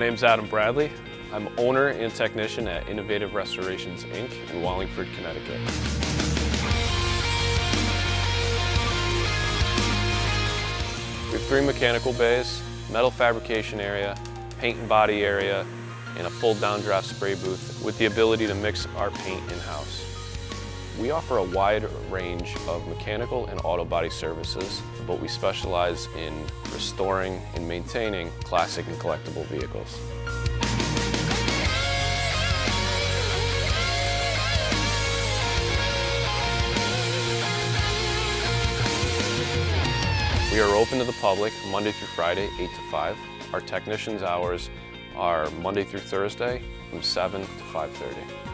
name's Adam Bradley. I'm owner and technician at Innovative Restorations, Inc. in Wallingford, Connecticut. We have 3 mechanical bays, metal fabrication area, paint and body area, and a full downdraft spray booth with the ability to mix our paint in-house. We offer a wide range of mechanical and auto body services, but we specialize in restoring and maintaining classic and collectible vehicles. We are open to the public Monday through Friday, 8 to 5. Our technicians' hours are Monday through Thursday from 7 to 5:30.